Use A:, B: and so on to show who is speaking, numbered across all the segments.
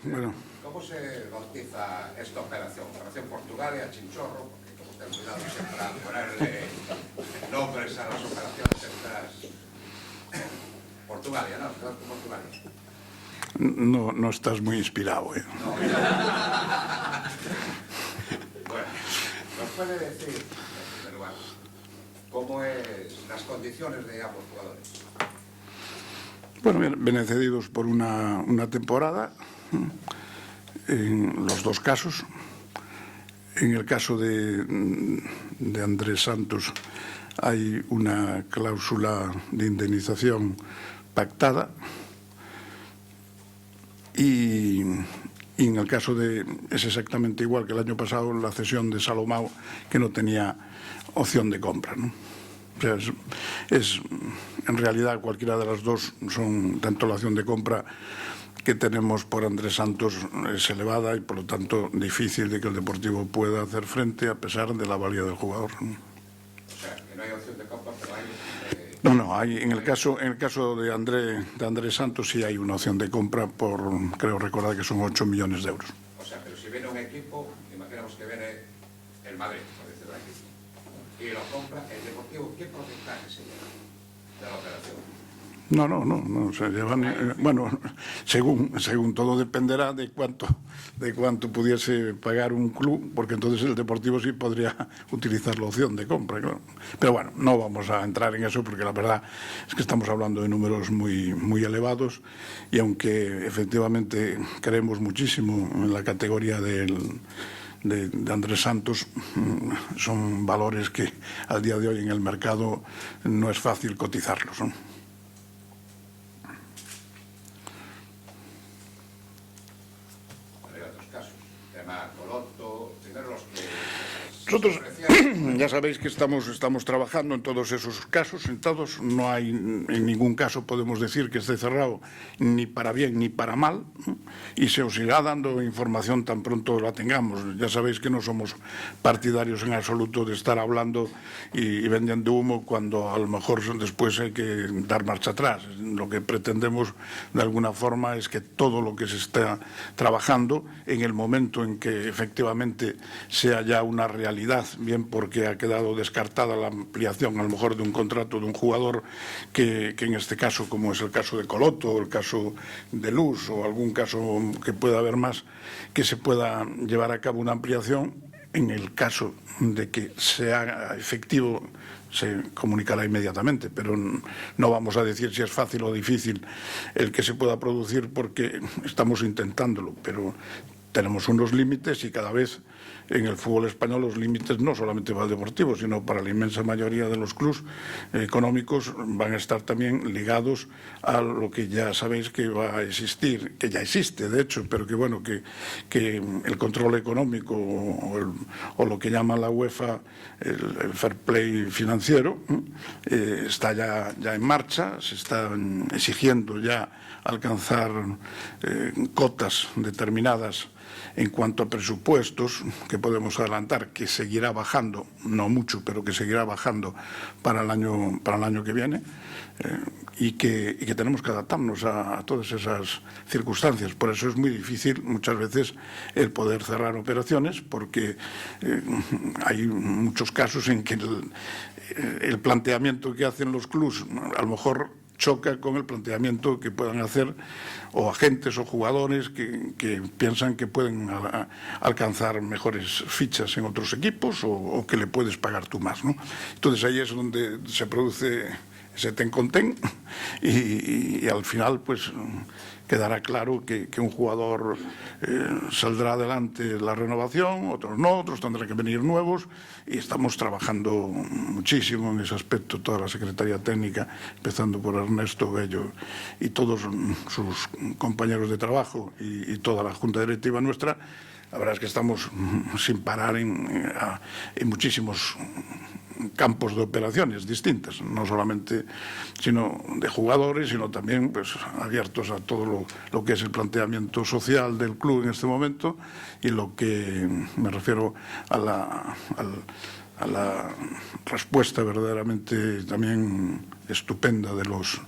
A: Bueno.
B: ¿Cómo se bautiza esta operación? Operación Portugalia, Chinchorro, porque como ten cuidado siempre a ponerle nombres a las operaciones estas. Portugalia, ¿no? Portugalia.
A: No estás muy inspirado, ¿eh?
B: No, bueno, ¿nos puede decir, en primer lugar, cómo es las condiciones de ambos jugadores?
A: Bueno, vienen cedidos por una temporada, en los dos casos. En el caso de Andrés Santos hay una cláusula de indemnización pactada y en el caso es exactamente igual que el año pasado la cesión de Salomao, que no tenía opción de compra, ¿no? O sea, en realidad cualquiera de las dos son, tanto la opción de compra que tenemos por Andrés Santos es elevada y por lo tanto difícil de que el Deportivo pueda hacer frente a pesar de la valía del jugador.
B: O sea, que no hay opción de compra, pero hay...
A: No, hay, en el caso de Andrés Santos sí hay una opción de compra por, creo recordar que son 8 millones de euros.
B: O sea, pero si viene un equipo, imaginamos que viene el Madrid, por decirlo aquí, y lo compra el Deportivo, ¿qué porcentaje se lleva de la operación?
A: No se llevan, bueno, según todo dependerá de cuánto pudiese pagar un club, porque entonces el Deportivo sí podría utilizar la opción de compra, claro. Pero bueno, no vamos a entrar en eso porque la verdad es que estamos hablando de números muy elevados y aunque efectivamente creemos muchísimo en la categoría de Andrés Santos, son valores que al día de hoy en el mercado no es fácil cotizarlos, ¿no? Nosotros ya sabéis que estamos trabajando en todos esos casos, en todos. No hay, en ningún caso podemos decir que esté cerrado ni para bien ni para mal, ¿no? Y se os irá dando información tan pronto la tengamos. Ya sabéis que no somos partidarios en absoluto de estar hablando y vendiendo humo cuando a lo mejor después hay que dar marcha atrás. Lo que pretendemos de alguna forma es que todo lo que se está trabajando en el momento en que efectivamente sea ya una realidad, bien porque ha quedado descartada la ampliación a lo mejor de un contrato de un jugador que en este caso, como es el caso de Coloto o el caso de Luz o algún caso que pueda haber más, que se pueda llevar a cabo una ampliación. En el caso de que se haga efectivo, se comunicará inmediatamente, pero no vamos a decir si es fácil o difícil el que se pueda producir porque estamos intentándolo, pero tenemos unos límites y cada vez en el fútbol español los límites no solamente para el Deportivo, sino para la inmensa mayoría de los clubes económicos van a estar también ligados a lo que ya sabéis que va a existir, que ya existe de hecho, pero que bueno, que el control económico o lo que llama la UEFA el fair play financiero está ya en marcha, se están exigiendo ya alcanzar cotas determinadas en cuanto a presupuestos, que podemos adelantar que seguirá bajando, no mucho, pero que seguirá bajando para el año que viene, y que tenemos que adaptarnos a todas esas circunstancias. Por eso es muy difícil muchas veces el poder cerrar operaciones, porque hay muchos casos en que el planteamiento que hacen los clubs a lo mejor choca con el planteamiento que puedan hacer o agentes o jugadores que piensan que pueden alcanzar mejores fichas en otros equipos o que le puedes pagar tú más, ¿no? Entonces ahí es donde se produce ese ten con ten y al final pues quedará claro que un jugador saldrá adelante la renovación, otros no, otros tendrán que venir nuevos y estamos trabajando muchísimo en ese aspecto, toda la Secretaría Técnica, empezando por Ernesto Bello y todos sus compañeros de trabajo y toda la Junta Directiva nuestra. La verdad es que estamos sin parar en muchísimos campos de operaciones distintas, no solamente sino de jugadores, sino también pues abiertos a todo lo que es el planteamiento social del club en este momento y lo que me refiero a la respuesta verdaderamente también estupenda de los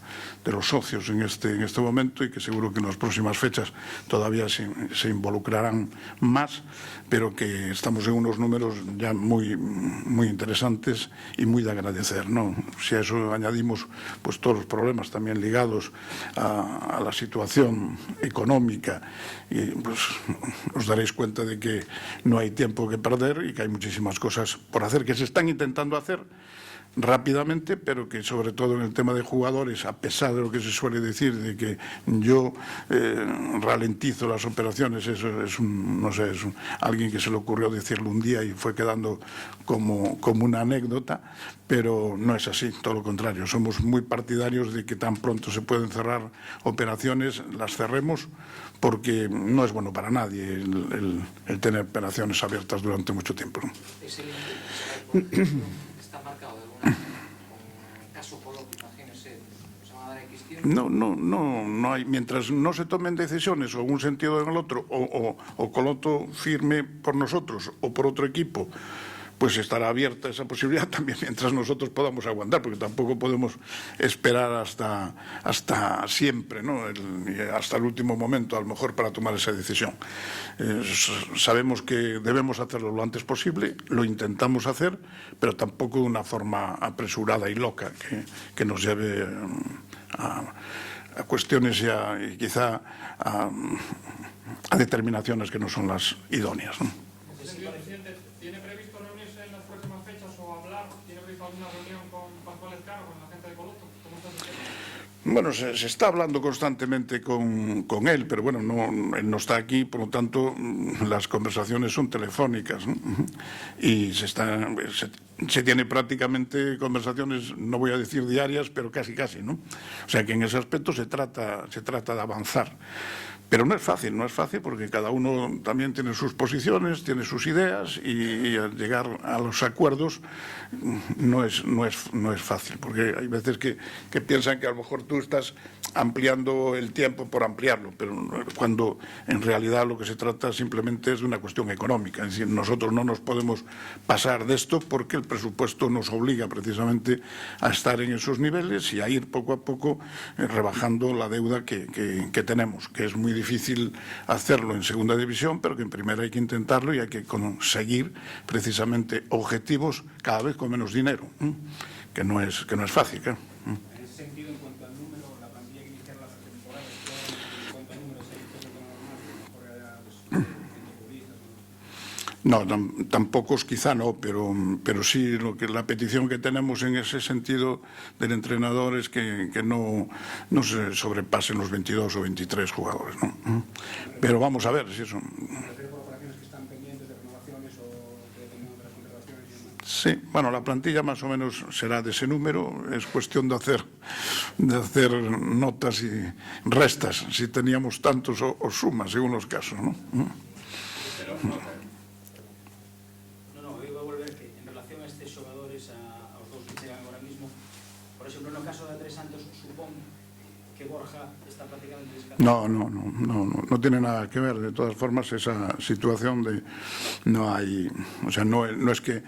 A: socios en este momento, y que seguro que en las próximas fechas todavía se involucrarán más, pero que estamos en unos números ya muy interesantes y muy de agradecer, ¿no? Si a eso añadimos pues todos los problemas también ligados a la situación económica, y pues os daréis cuenta de que no hay tiempo que perder y que hay muchísimas cosas por hacer, que se están intentando hacer rápidamente, pero que sobre todo en el tema de jugadores, a pesar de lo que se suele decir de que yo ralentizo las operaciones, eso es alguien que se le ocurrió decirlo un día y fue quedando como una anécdota, pero no es así, todo lo contrario. Somos muy partidarios de que tan pronto se pueden cerrar operaciones, las cerremos, porque no es bueno para nadie el tener operaciones abiertas durante mucho tiempo, ¿no?
C: Está marcado de alguna con caso Coloto, imagínese, se van a dar X tiempo.
A: No hay, mientras no se tomen decisiones o en un sentido o en el otro, o Coloto firme por nosotros o por otro equipo, pues estará abierta esa posibilidad también mientras nosotros podamos aguantar, porque tampoco podemos esperar hasta siempre, ¿no? Hasta el último momento, a lo mejor, para tomar esa decisión. Sabemos que debemos hacerlo lo antes posible, lo intentamos hacer, pero tampoco de una forma apresurada y loca que nos lleve a cuestiones y quizá a determinaciones que no son las idóneas, ¿no?
D: ¿Tiene previsto reunirse en las próximas fechas o hablar? ¿Tiene previsto alguna reunión con Pascual Escaro, con la gente de Coloto? ¿Cómo está ese tema?
A: Bueno, se está hablando constantemente con él, pero bueno, él no está aquí, por lo tanto, las conversaciones son telefónicas, ¿no? Y se tiene prácticamente conversaciones, no voy a decir diarias, pero casi, ¿no? O sea que en ese aspecto se trata de avanzar. Pero no es fácil porque cada uno también tiene sus posiciones, tiene sus ideas, y al llegar a los acuerdos no es fácil, porque hay veces que piensan que a lo mejor tú estás ampliando el tiempo por ampliarlo, pero cuando en realidad lo que se trata simplemente es de una cuestión económica. Es decir, nosotros no nos podemos pasar de esto porque el presupuesto nos obliga precisamente a estar en esos niveles y a ir poco a poco rebajando la deuda que tenemos, que es muy difícil hacerlo en segunda división, pero que en primera hay que intentarlo y hay que conseguir precisamente objetivos cada vez con menos dinero, que no es fácil, claro.
E: En ese sentido, en cuanto al número, la plantilla que iniciaron la pretemporada, en cuanto al número, ¿se hizo con normal? Mejor era futbolistas.
A: No, tan pocos quizá no, pero sí la petición que tenemos en ese sentido del entrenador es que no se sobrepasen los 22 o 23 jugadores, ¿no? Pero vamos a ver si eso.
E: ¿Me refiero por operaciones que están pendientes de renovaciones o de otras contrataciones y demás?
A: Sí, bueno, la plantilla más o menos será de ese número, es cuestión de hacer notas y restas, si teníamos tantos o sumas, según los casos, ¿no? No tiene nada que ver. De todas formas, esa situación no hay, o sea, no es que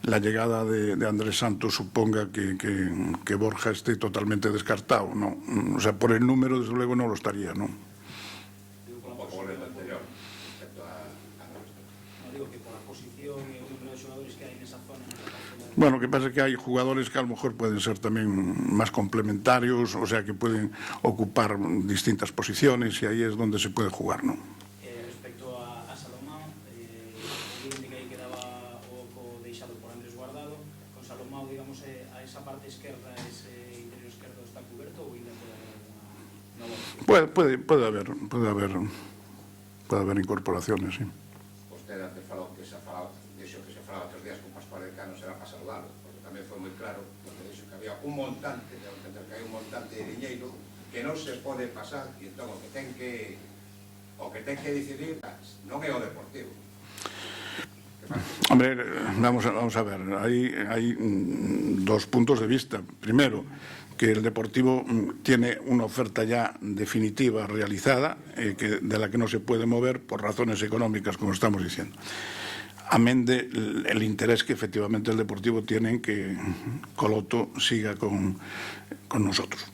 A: la llegada de Andrés Santos suponga que Borja esté totalmente descartado, no. O sea, por el número, desde luego, no lo estaría, ¿no?
B: Tampoco por el anterior, respecto a nuestro.
E: No digo que por la posición y el número de jugadores que hay en esa zona.
A: Bueno, lo que pasa es que hay jugadores que a lo mejor pueden ser también más complementarios, o sea, que pueden ocupar distintas posiciones, y ahí es donde se puede jugar, ¿no?
E: Respecto a Salomao, que aí quedaba o oco deixado por Andrés Guardado. Con Salomao, digamos, a esa parte esquerda, ese interior esquerdo, está cuberto ou ainda pode haber alguna opción?
A: Puede haber incorporaciones, sí.
B: Usted antes falou que se falaba 3 días con Pascual Elcano será para saudalo, porque tamén foi moi claro porque dixo que había un montante, de diñeiro que non se pode pasar, e entón o que ten que decidir non é o Deportivo.
A: Hombre, vamos a ver, hay dos puntos de vista. Primero, que el Deportivo tiene una oferta ya definitiva realizada, de la que no se puede mover por razones económicas, como estamos diciendo. amén del interés que efectivamente el Deportivo tiene en que Coloto siga con nosotros.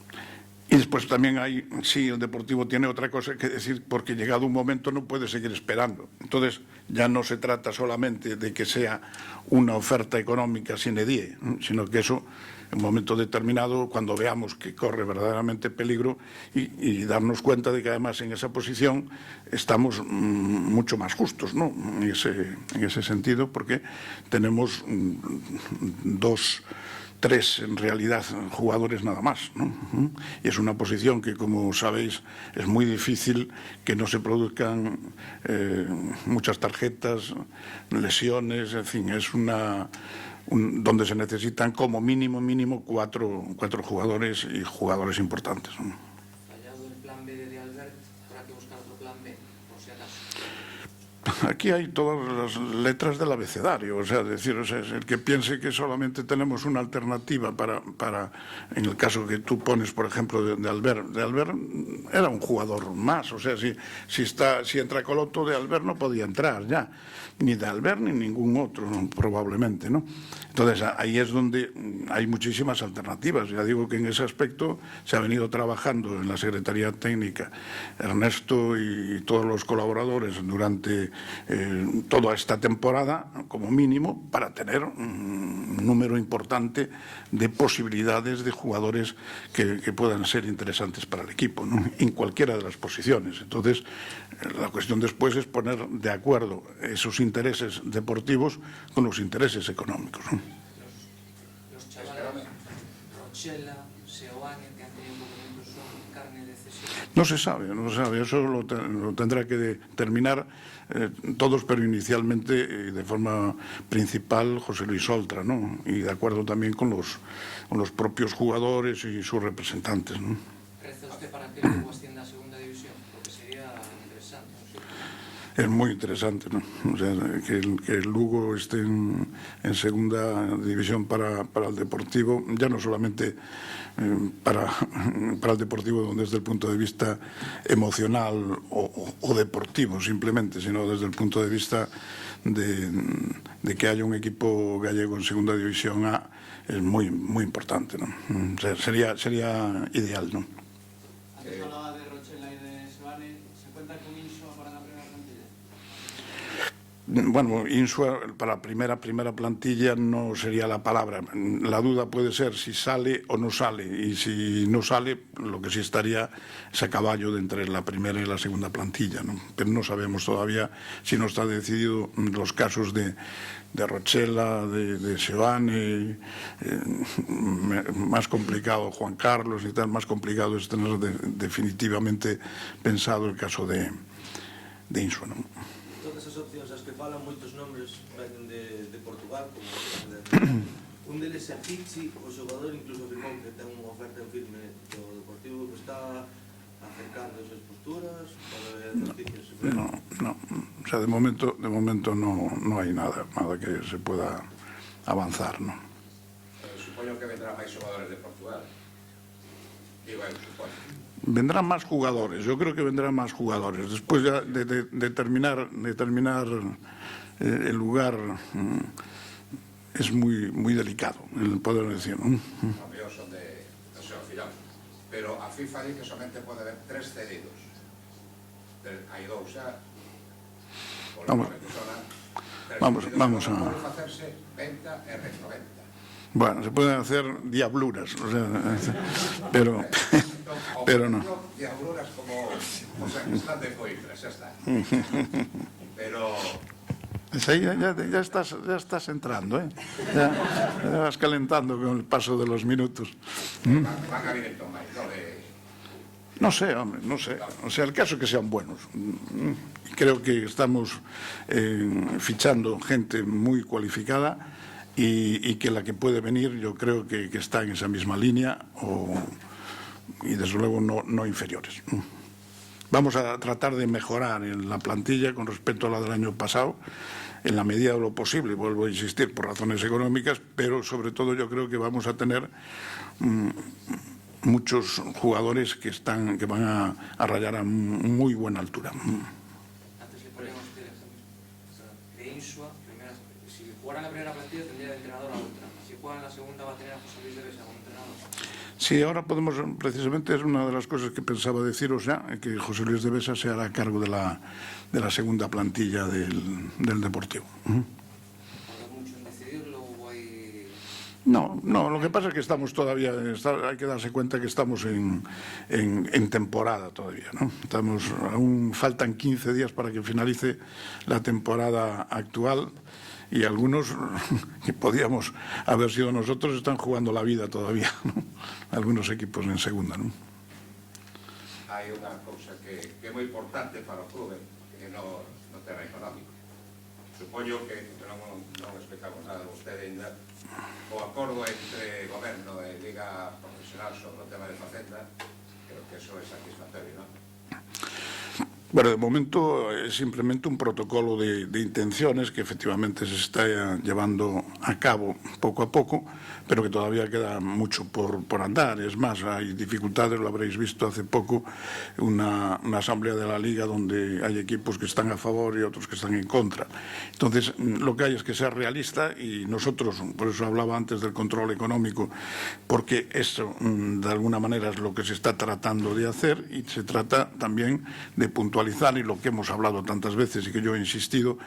A: Y después también sí, el Deportivo tiene otra cosa que decir, porque llegado un momento no puede seguir esperando. Entonces, ya no se trata solamente de que sea una oferta económica sine die, sino que eso, en un momento determinado, cuando veamos que corre verdaderamente peligro y darnos cuenta de que además en esa posición estamos mucho más justos, ¿no? En ese sentido, porque tenemos tres en realidad jugadores nada más, ¿no? Y es una posición que, como sabéis, es muy difícil que no se produzcan muchas tarjetas, lesiones, en fin, es donde se necesitan como mínimo cuatro jugadores y jugadores importantes, ¿no?
C: Fallado el plan B de Albert, habrá que buscar otro plan B, por si acaso.
A: Aquí hay todas las letras del abecedario, o sea, el que piense que solamente tenemos una alternativa para en el caso que tú pones, por ejemplo, de Albert. De Albert era un jugador más, o sea, si entra Coloto, de Albert no podía entrar ya, ni de Albert ni ningún otro, probablemente, ¿no? Entonces, ahí es donde hay muchísimas alternativas. Ya digo que en ese aspecto se ha venido trabajando en la Secretaría Técnica Ernesto y todos los colaboradores durante toda esta temporada, como mínimo, para tener un número importante de posibilidades de jugadores que puedan ser interesantes para el equipo, ¿no? En cualquiera de las posiciones. Entonces, la cuestión después es poner de acuerdo esos intereses deportivos con los intereses económicos, ¿no?
C: Los chavales, Rochela, Seoane, que han tenido movimientos, son carne de cesión.
A: No se sabe, eso lo tendrá que determinar todos, pero inicialmente de forma principal José Luis Oltra, ¿no? Y de acuerdo también con los propios jugadores y sus representantes, ¿no?
C: ¿Reza usted para que el Lugo ascienda a segunda división? Porque sería interesante, ¿no? Sí.
A: Es muy interesante, ¿no? O sea, que el Lugo esté en segunda división para el Deportivo, ya no solamente para el Deportivo desde el punto de vista emocional o deportivo simplemente, sino desde el punto de vista de que haya un equipo gallego en segunda división A, es muy importante, ¿no? O sea, sería ideal, ¿no?
F: Antes hablaba de Rochela y de Seoane. ¿Se cuenta con Insua para la primera plantilla?
A: Bueno, Insua para la primera plantilla no sería la palabra. La duda puede ser si sale o no sale, y si no sale, lo que sí estaría es a caballo de entre la primera y la segunda plantilla, ¿no? Pero no sabemos todavía si no está decidido los casos de Rochela, de Seoane, más complicado Juan Carlos y tal, más complicado es tener definitivamente pensado el caso de Insua, ¿no?
G: Todas as opcións as que falan, moitos nombres venen de Portugal, como un deles é Pizzi, o xogador incluso afirmou que ten unha oferta en firme do Deportivo que está acercando esas posturas para ver noticias.
A: No, o sea, de momento no hay nada que se pueda avanzar, ¿no?
B: Supoño que vendrá máis xogadores de Portugal. Digo, supoño.
A: Vendrán más jugadores, yo creo que vendrán más jugadores. Después ya de determinar el lugar es muy delicado, el poder decir, ¿no?
B: Los míos son de Seo Filón. Pero a FIFA dice que solamente pode haber 3 cedidos. Hai 2 xa.
A: Vamos a...
B: Pode facerse venta e recoventa.
A: Bueno, se pueden hacer diabluras, o sea, pero no.
B: Diabluras como, o sea, que están de coifras, ya está. Pero...
A: Ahí ya estás entrando, ¿eh? Ya vas calentando con el paso de los minutos.
B: Van a venir en tomar,
A: No sé, hombre, no sé. O sea, el caso es que sean buenos. Creo que estamos fichando gente muy cualificada y que la que puede venir yo creo que está en esa misma línea y desde luego no inferiores. Vamos a tratar de mejorar en la plantilla con respecto a la del año pasado, en la medida de lo posible, vuelvo a insistir, por razones económicas, pero sobre todo yo creo que vamos a tener muchos jugadores que van a rayar a muy buena altura.
C: Antes le poníamos de Insua, primera si jugara en la primera plantilla tendría de entrenador a otra. Si juega en la segunda va a tener a José Luis de Besa como entrenador.
A: Sí, ahora podemos, precisamente es una de las cosas que pensaba deciros ya, que José Luis de Besa se hará cargo de la segunda plantilla del Deportivo.
C: ¿Tarda mucho en decidirlo o hay...?
A: No, lo que pasa es que estamos todavía, hay que darse cuenta que estamos en temporada todavía, ¿no? Aún faltan 15 días para que finalice la temporada actual y algunos que podíamos haber sido nosotros están jugando la vida todavía, ¿no? Algunos equipos en segunda, ¿no?
B: Hai unha cousa que é moi importante para o clube, que no terra económico. Supoño que non explicamos nada de vostede ainda, o acordo entre goberno e liga profesional sobre o tema de Facenda, creo que eso é satisfactorio, non?
A: Bueno, de momento es simplemente un protocolo de intenciones que efectivamente se está llevando a cabo poco a poco, pero que todavía queda mucho por andar. Es más, hay dificultades, lo habréis visto hace poco, una asamblea de la Liga donde hay equipos que están a favor y otros que están en contra. Entonces, lo que hay es que ser realista y nosotros, por eso hablaba antes del control económico, porque eso de alguna manera es lo que se está tratando de hacer y se trata también de puntualizar y lo que hemos hablado tantas veces y que yo he insistido,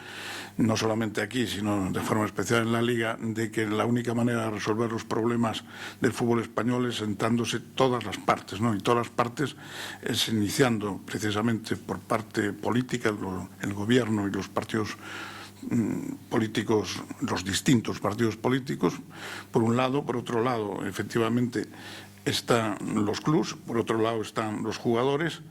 A: no solamente aquí, sino de forma especial en la Liga, de que la única manera de resolver los problemas del fútbol español es sentándose todas las partes, ¿no? Y todas las partes es iniciando precisamente por parte política, el gobierno y los partidos políticos, los distintos partidos políticos, por un lado. Por otro lado, efectivamente, están los clubs, por otro lado están los jugadores.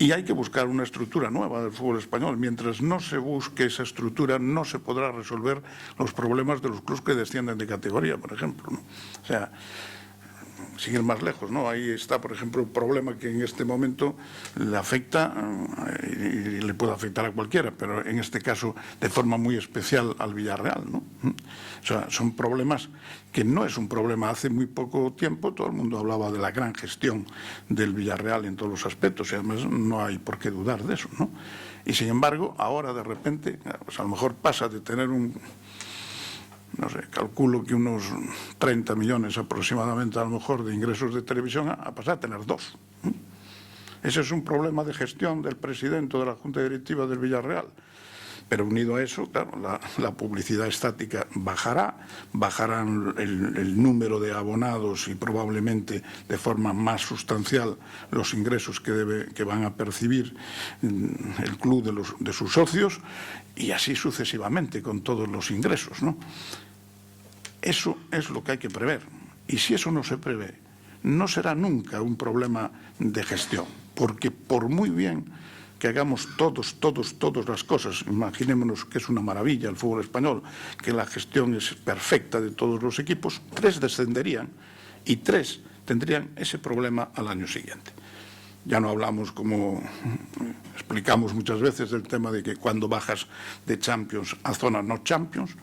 A: Y hay que buscar una estructura nueva del fútbol español. Mientras no se busque esa estructura, no se podrá resolver los problemas de los clubes que descienden de categoría, por ejemplo, ¿no? O sea, sin ir más lejos, ¿no? Ahí está, por ejemplo, un problema que en este momento le afecta y le puede afectar a cualquiera, pero en este caso de forma muy especial al Villarreal, ¿no? O sea, son problemas que no es un problema. Hace muy poco tiempo todo el mundo hablaba de la gran gestión del Villarreal en todos los aspectos y además no hay por qué dudar de eso, ¿no? Y sin embargo, ahora de repente, pues a lo mejor pasa de tener no sé, calculo que unos 30 millones aproximadamente a lo mejor de ingresos de televisión a pasar a tener 2. Ese es un problema de gestión del presidente de la Junta Directiva del Villarreal. Pero unido a eso, claro, la publicidad estática bajarán el número de abonados y probablemente de forma más sustancial los ingresos que van a percibir el club de sus socios y así sucesivamente con todos los ingresos, ¿no? Eso es lo que hay que prever. Y si eso no se prevé, no será nunca un problema de gestión, porque por muy bien que hagamos todas las cosas, imaginémonos que es una maravilla el fútbol español, que la gestión es perfecta de todos los equipos, 3 descenderían y 3 tendrían ese problema al año siguiente. Ya no hablamos, como explicamos muchas veces, del tema de que cuando bajas de Champions a zona no Champions,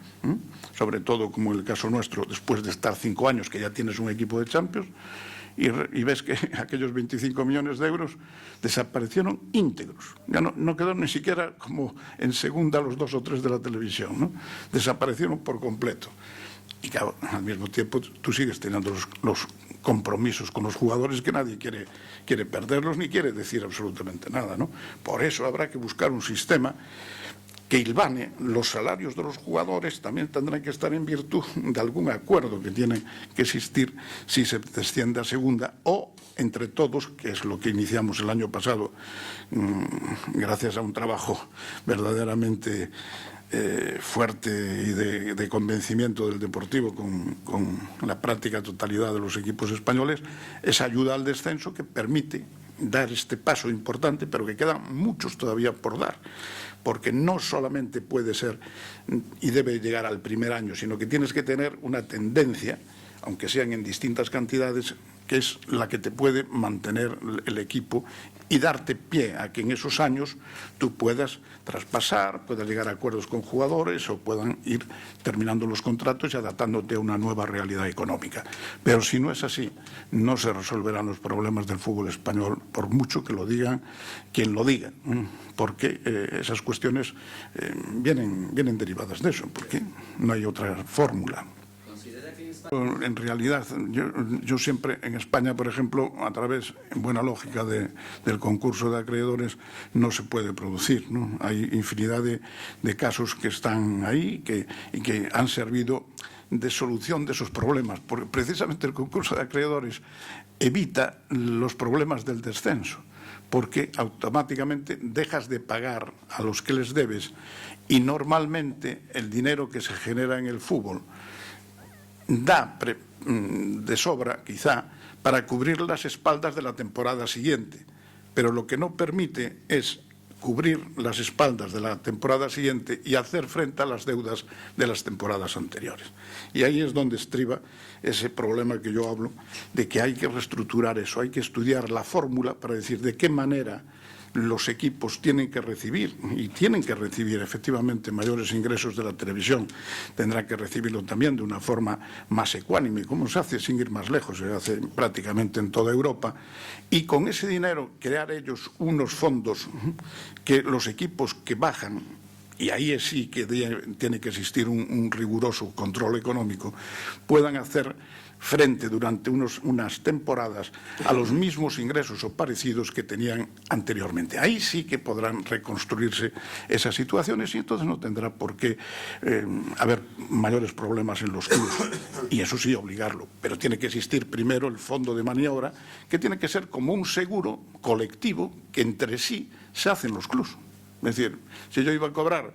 A: sobre todo como el caso nuestro, después de estar 5 años que ya tienes un equipo de Champions, y ves que aquellos 25 millones de euros desaparecieron íntegros. Ya no quedaron ni siquiera como en segunda los 2 o 3 de la televisión, ¿no? Desaparecieron por completo. Y claro, al mismo tiempo tú sigues teniendo los compromisos con los jugadores que nadie quiere perderlos ni quiere decir absolutamente nada, ¿no? Por eso habrá que buscar un sistema que hilvane los salarios de los jugadores. También tendrán que estar en virtud de algún acuerdo que tiene que existir si se desciende a segunda o entre todos, que es lo que iniciamos el año pasado gracias a un trabajo verdaderamente fuerte y de convencimiento del Deportivo con la práctica totalidad de los equipos españoles, esa ayuda al descenso que permite dar este paso importante, pero que quedan muchos todavía por dar, porque no solamente puede ser y debe llegar al primer año, sino que tienes que tener una tendencia aunque sean en distintas cantidades, que es la que te puede mantener el equipo y darte pie a que en esos años tú puedas traspasar, puedas llegar a acuerdos con jugadores o puedan ir terminando los contratos y adaptándote a una nueva realidad económica. Pero si no es así, no se resolverán los problemas del fútbol español, por mucho que lo digan quien lo diga, porque esas cuestiones vienen derivadas de eso, porque no hay otra fórmula. En realidad, yo siempre en España, por ejemplo, a través, en buena lógica, del concurso de acreedores, no se puede producir, ¿no? Hay infinidad de casos que están ahí y que han servido de solución de esos problemas, porque precisamente el concurso de acreedores evita los problemas del descenso, porque automáticamente dejas de pagar a los que les debes y normalmente el dinero que se genera en el fútbol da de sobra, quizá, para cubrir las espaldas de la temporada siguiente. Pero lo que no permite es cubrir las espaldas de la temporada siguiente y hacer frente a las deudas de las temporadas anteriores. Y ahí es donde estriba ese problema que yo hablo, de que hay que reestructurar eso, hay que estudiar la fórmula para decir de qué manera los equipos tienen que recibir, y tienen que recibir efectivamente mayores ingresos de la televisión, tendrán que recibirlo también de una forma más ecuánime, como se hace sin ir más lejos, se hace prácticamente en toda Europa, y con ese dinero crear ellos unos fondos que los equipos que bajan, y ahí sí que tiene que existir un riguroso control económico, puedan hacer frente durante unas temporadas a los mismos ingresos o parecidos que tenían anteriormente. Ahí sí que podrán reconstruirse esas situaciones y entonces no tendrá por qué haber mayores problemas en los clubes. Y eso sí, obligarlo. Pero tiene que existir primero el fondo de maniobra, que tiene que ser como un seguro colectivo que entre sí se hacen los clubes. Es decir, si yo iba a cobrar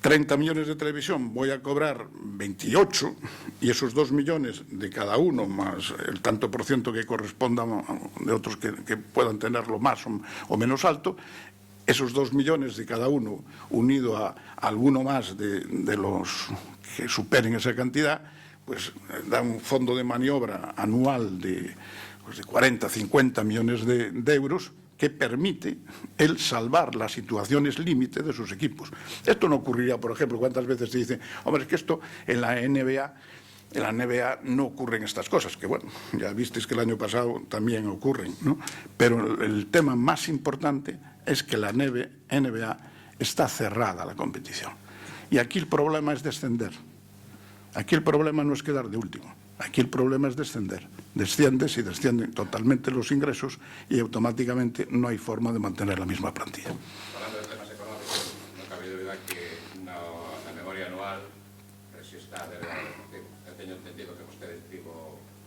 A: 30 millones de televisión, voy a cobrar 28 y esos 2 millones de cada uno, más el tanto por ciento que corresponda de otros que puedan tenerlo más o menos alto, esos 2 millones de cada uno unido a alguno más de los que superen esa cantidad, pues da un fondo de maniobra anual de 40, 50 millones de euros, que permite el salvar las situaciones límite de sus equipos. Esto no ocurriría, por ejemplo, ¿cuántas veces se dice, hombre, es que esto en la NBA no ocurren estas cosas? Que bueno, ya visteis que el año pasado también ocurren, ¿no? Pero el tema más importante es que la NBA está cerrada la competición. Y aquí el problema es descender. Aquí el problema no es quedar de último. Aquí el problema es descender. Desciendes y descienden totalmente los ingresos y automáticamente no hay forma de mantener la misma plantilla.
B: Hablando de temas económicos, no cabe duda que la memoria anual si está teño entendido que vostede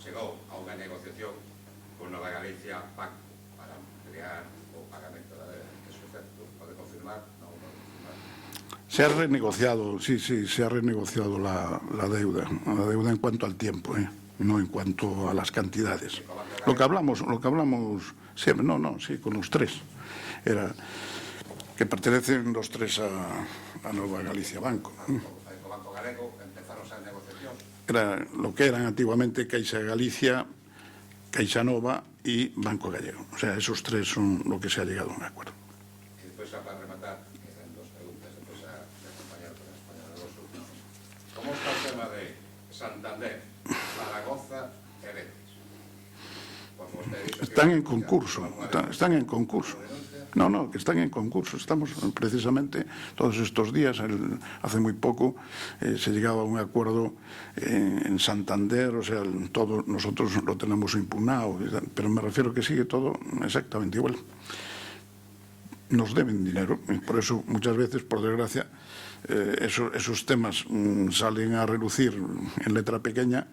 B: chegou a unha negociación con Nova Galicia Banco para ampliar o pagamento da débeda. Eso é certo, pode confirmar? Non pode confirmar.
A: Se ha renegociado, sí, se ha renegociado la deuda en cuanto al tiempo, no en cuanto a las cantidades. Lo que hablamos siempre, sí, con los tres, era que pertenecen los tres a Nova Galicia Banco.
B: Con Banco Galego empezaron a negociación.
A: Era lo que eran antiguamente Caixa Galicia, Caixa Nova y Banco Gallego. O sea, esos tres son lo que se ha llegado a un acuerdo.
B: Y despois, para rematar, quedan dos preguntas despois a acompañar con el español de los últimos. ¿Cómo está el tema de Santander, Zaragoza e Betis?
A: Están en concurso, están en concurso. No, que están en concurso. Estamos precisamente todos estos días, hace muy poco, se llegaba a un acuerdo en Santander, o sea, todo nosotros lo tenemos impugnado, pero me refiero que sigue todo exactamente igual. Nos deben dinero, y por eso muchas veces, por desgracia, esos temas salen a relucir en letra pequeña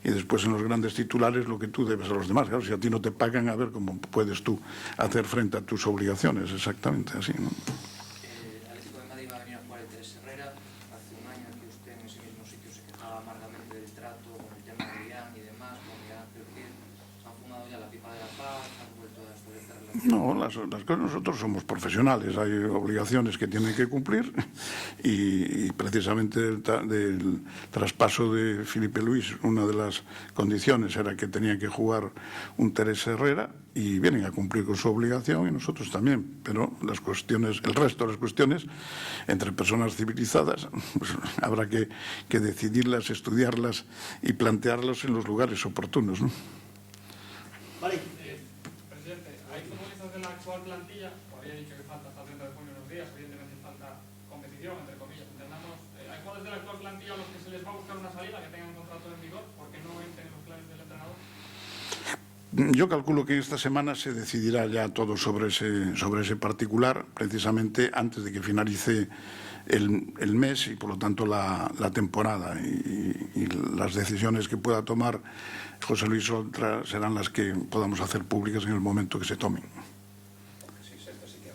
A: y después en los grandes titulares lo que tú debes a los demás. Claro, si a ti no te pagan, a ver cómo puedes tú hacer frente a tus obligaciones, exactamente así, ¿no?
C: El Atlético de Madrid va a venir a jugar el Teresa Herrera. Hace un año que usted en ese mismo sitio se quejaba amargamente del trato con el tema de Irán y demás, con Irán, pero que han fumado ya la pipa de la paz, han vuelto a establecer relaciones
A: No, las cosas, nosotros somos profesionales, hay obligaciones que tienen que cumplir y precisamente del traspaso de Felipe Luis, una de las condiciones era que tenía que jugar un Teresa Herrera y vienen a cumplir con su obligación y nosotros también, pero las cuestiones, el resto de las cuestiones entre personas civilizadas, pues habrá que decidirlas, estudiarlas y plantearlas en los lugares oportunos, ¿no?
D: Vale. Presidente, hay futbolistas de la actual plantilla, o había dicho que falta hasta el 30 de junio unos días, evidentemente falta competición, entre comillas, entendamos. Hay jugadores de la actual plantilla a los que se les va a buscar una salida, que tengan un contrato en vigor, porque no entren en los planes del entrenador.
A: Yo calculo que esta semana se decidirá ya todo sobre ese particular, precisamente antes de que finalice el mes y por lo tanto la temporada y las decisiones que pueda tomar José Luis Oltra serán las que podamos hacer públicas en el momento que se tomen.
B: Sí, esto sí que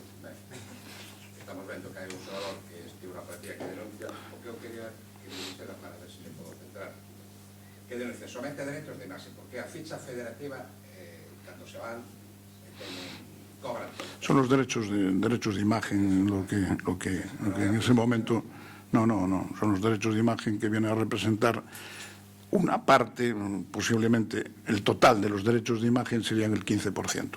B: estamos vendo que hai un xogador que estive unha partida que denuncia o que eu quería que me dixera para ver se me podo centrar que denuncia somente derechos de imaxe porque a ficha federativa cando se van cobran todo.
A: Son los derechos de imagen lo que en ese momento no, son los derechos de imagen que vienen a representar una parte, posiblemente el total de los derechos de imagen serían el 15%.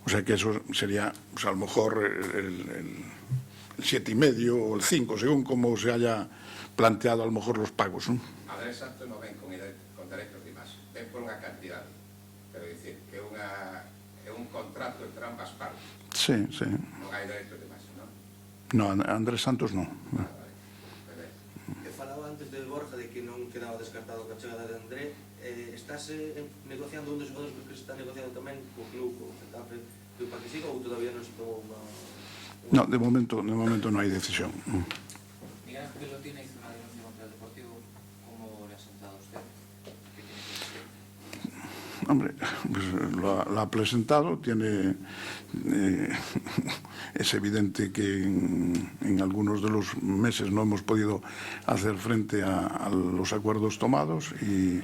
A: O sea que eso sería, pues a lo mejor el 7,5 o el 5, según como se haya planteado a lo mejor los pagos, ¿no?
B: Andrés Santos non ven con derechos de imaxe, ven por unha cantidad, pero dicir que é un contrato entre ambas partes.
A: Sí.
B: Non hai derechos de imaxe, non?
A: No, Andrés Santos no.
G: Que falaba antes de Borja de que non quedaba descartado a chegada de André, estás negociando un dos xogadores que se está negociando tamén co club, co Getafe, para que siga ou todavía non estou
A: No, de momento no hay decisión.
C: Miguel Ángel Lotina hizo una denuncia contra el Deportivo. ¿Cómo le ha sentado a usted? ¿Qué tiene que decir?
A: Hombre, pues lo ha presentado, es evidente que en algunos de los meses no hemos podido hacer frente a los acuerdos tomados y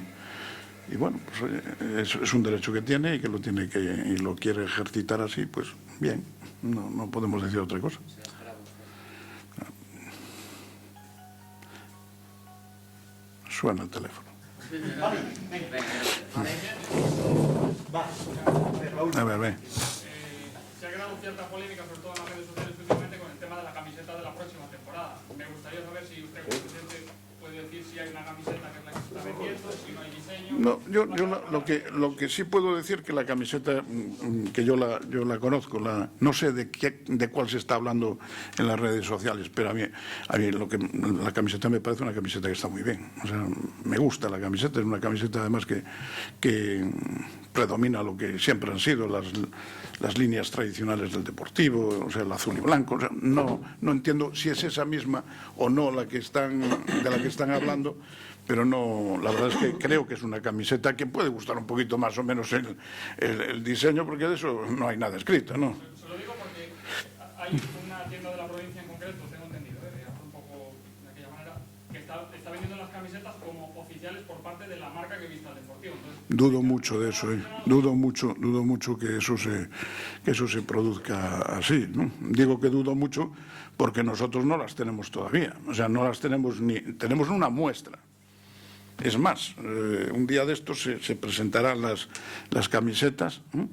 A: bueno, pues es un derecho que tiene y que y lo quiere ejercitar así, pues bien, no podemos decir otra cosa. Suena el teléfono. A ver, ve.
D: Se ha creado cierta polémica, sobre todo en las redes sociales últimamente, con el tema de la camiseta de la próxima temporada. Me gustaría saber si usted, como presidente, puede decir si hay una camiseta que es la que se está vendiendo, si no hay diseño.
A: No, yo lo que sí puedo decir que la camiseta que yo la conozco, no sé de cuál se está hablando en las redes sociales, pero a mí la camiseta me parece una camiseta que está muy bien. O sea, me gusta la camiseta, es una camiseta además que predomina lo que siempre han sido las líneas tradicionales del Deportivo, o sea, el azul y blanco. O sea, no entiendo si es esa misma o no de la que están hablando, pero no, la verdad es que creo que es una camiseta que puede gustar un poquito más o menos el diseño, porque de eso no hay nada escrito, ¿no?
D: Se lo digo porque hay una tienda de la provincia en concreto, tengo entendido, un poco de aquella manera, que está vendiendo las camisetas como oficiales por parte de la marca que vista al Deportivo. Entonces,
A: dudo mucho de eso, dudo mucho que eso se produzca así, ¿no? Digo que dudo mucho porque nosotros no las tenemos todavía, o sea, no las tenemos tenemos una muestra. Es más, un día de estos se presentarán las camisetas, ¿no?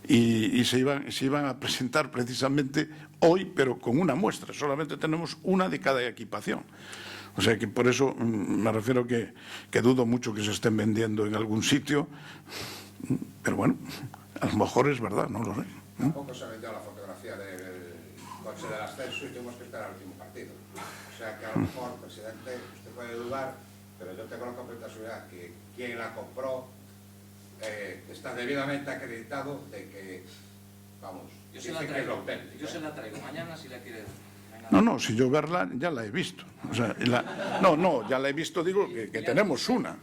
A: y se iban a presentar precisamente hoy, pero con una muestra. Solamente tenemos una de cada equipación. O sea que por eso me refiero que dudo mucho que se estén vendiendo en algún sitio, pero bueno, a lo mejor es verdad, no lo sé.
B: Tampoco se vendió la fotografía del coche del ascenso y tuvimos que esperar al último partido. O sea que a lo mejor, presidente, usted puede dudar, pero yo tengo la completa seguridad que quien la compró está debidamente acreditado de que, vamos,
C: yo se la traigo mañana si la quiere dar.
A: No, si yo verla ya la he visto. O sea, ya la he visto, digo que tenemos una.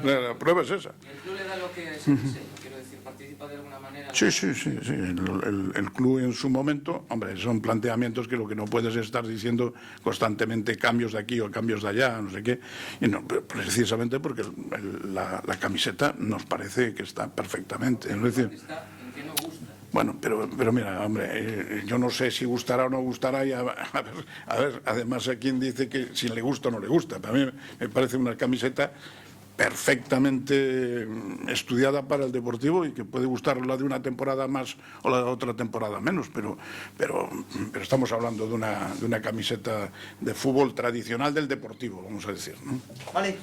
A: La prueba es esa.
C: ¿Y el club le da lo que es el diseño? Quiero decir, ¿participa de alguna manera?
A: Sí. El club en su momento, hombre, son planteamientos que lo que no puedes es estar diciendo constantemente cambios de aquí o cambios de allá, no sé qué. Y no, precisamente porque la camiseta nos parece que está perfectamente. Es decir,
C: está en que no gusta.
A: Bueno, pero mira, hombre, yo no sé si gustará o no gustará y a ver, además a quien dice que si le gusta o no le gusta. Para mí me parece una camiseta perfectamente estudiada para el Deportivo y que puede gustar la de una temporada más o la de otra temporada menos, pero estamos hablando de una camiseta de fútbol tradicional del Deportivo, vamos a decir, ¿no?
H: Vale.